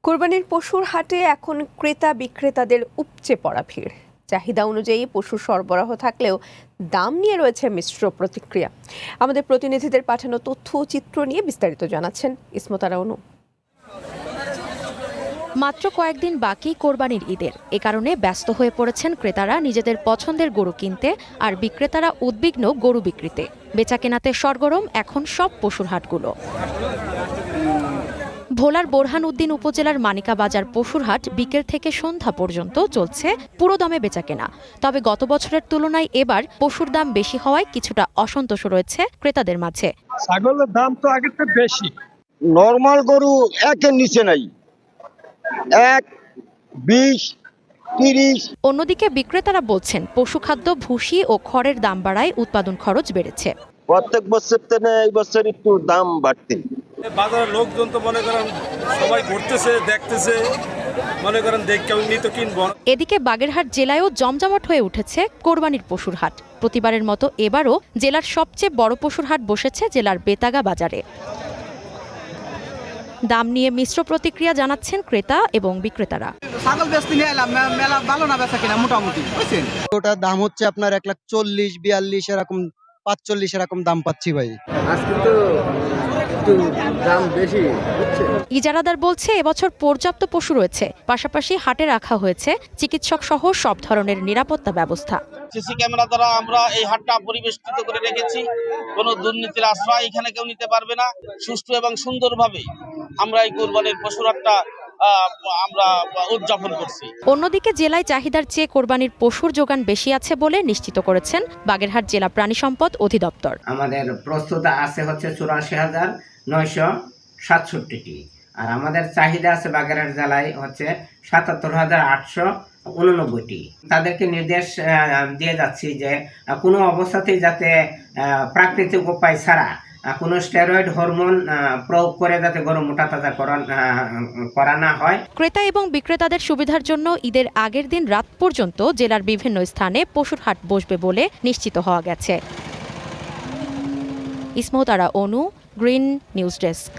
কোরবানির পশুর হাটে এখন ক্রেতা বিক্রেতাদের উপচে পড়া ভিড়। চাহিদা অনুযায়ী পশুর সরবরাহ থাকলেও দাম নিয়ে রয়েছে মিশ্র প্রতিক্রিয়া। আমাদের প্রতিনিধিদের পাঠানো তথ্য ও চিত্র নিয়ে বিস্তারিত জানাচ্ছেন ইসমত আরা অনু। মাত্র কয়েকদিন বাকি কোরবানির ঈদের, এ কারণে ব্যস্ত হয়ে পড়েছেন ক্রেতারা নিজেদের পছন্দের গরু কিনতে, আর বিক্রেতারা উদ্বিগ্ন গরু বিক্রিতে। বেচাকেনাতে সরগরম এখন সব পশুর হাটগুলো। ভোলার বোরহানউদ্দিন উপজেলার মানিকা বাজার পশুর হাট বিকেল থেকে সন্ধ্যা পর্যন্ত চলছে পুরো দমে বেচাকেনা। তবে গত বছরের তুলনায় এবার পশুর দাম বেশি হওয়ায় কিছুটা অসন্তোষ রয়েছে ক্রেতাদের মাঝে। ছাগলের দাম তো আগের থেকে বেশি। নরমাল গরু একের নিচে নাই, 1, 20, 30। অন্যদিকে বিক্রেতারা বলছেন পশুখাদ্য, ভুসি ও খড়ের দাম বাড়ায় উৎপাদন খরচ বেড়েছে। প্রত্যেক বছর থেকে এই বছর একটু দাম বাড়তে। বাজারের লোকজন তো মনে করেন সবাই ঘুরতেছে, দেখতেছে, মনে করেন দেখে নিতে কিনবো। এদিকে বাগেরহাট জেলায়ও জমজমাট হয়ে উঠেছে কোরবানির পশুর হাট। প্রতিবারের মতো এবারও জেলার সবচেয়ে বড় পশুর হাট বসেছে জেলার বেতাগা বাজারে। দাম নিয়ে মিশ্র প্রতিক্রিয়া জানাচ্ছেন ক্রেতা এবং বিক্রেতারা। ছাগল বেচতে নিয়ে এলাম, মেলা ভালো না বেচা কিনা মোটামুটি, বুঝছেন। ওটার দাম হচ্ছে আপনার 1,40,000, 42 এরকম, 45 এরকম দাম পাচ্ছি ভাই। আজকে তো একটু দাম বেশি হচ্ছে। ইজারাদার বলছে এবছর পর্যাপ্ত পশু রয়েছে, পাশাপাশি হাটে রাখা হয়েছে চিকিৎসক সহ সব ধরনের নিরাপত্তা ব্যবস্থা। সিসি ক্যামেরা দ্বারা আমরা এই হাটটা পরিবেষ্টিত করে রেখেছি। কোনো দুর্নীতির আশ্রয় এখানে কেউ নিতে পারবে না। সুষ্ঠু এবং সুন্দরভাবে আমরা এই কোরবানির পশুর হাটটা আমরা উদযাপন করছি। অন্যদিকে জেলায় চাহিদার চেয়ে কোরবানির পশুর যোগান বেশি আছে বলে নিশ্চিত করেছেন বাগেরহাট জেলা প্রাণী সম্পদ অধিদপ্তর। আমাদের প্রস্তুত আছে হচ্ছে 84,967টি, আর আমাদের চাহিদা আছে বাগেরহাট জেলায় হচ্ছে 77,889টি। তাদেরকে নির্দেশ দিয়ে যাচ্ছি যে কোনো অবস্থাতেই যাতে প্রাকৃতিক উপায় ছাড়া কোনো স্টেরয়েড হরমোন প্রয়োগ করে যাতে গরু মোটা তাজা করা না হয়। ক্রেতা এবং বিক্রেতাদের সুবিধার জন্য ঈদের আগের দিন রাত পর্যন্ত জেলার বিভিন্ন স্থানে পশুর হাট বসবে বলে নিশ্চিত হওয়া গেছে। ইসমত আরা অনু, গ্রিন নিউজ ডেস্ক।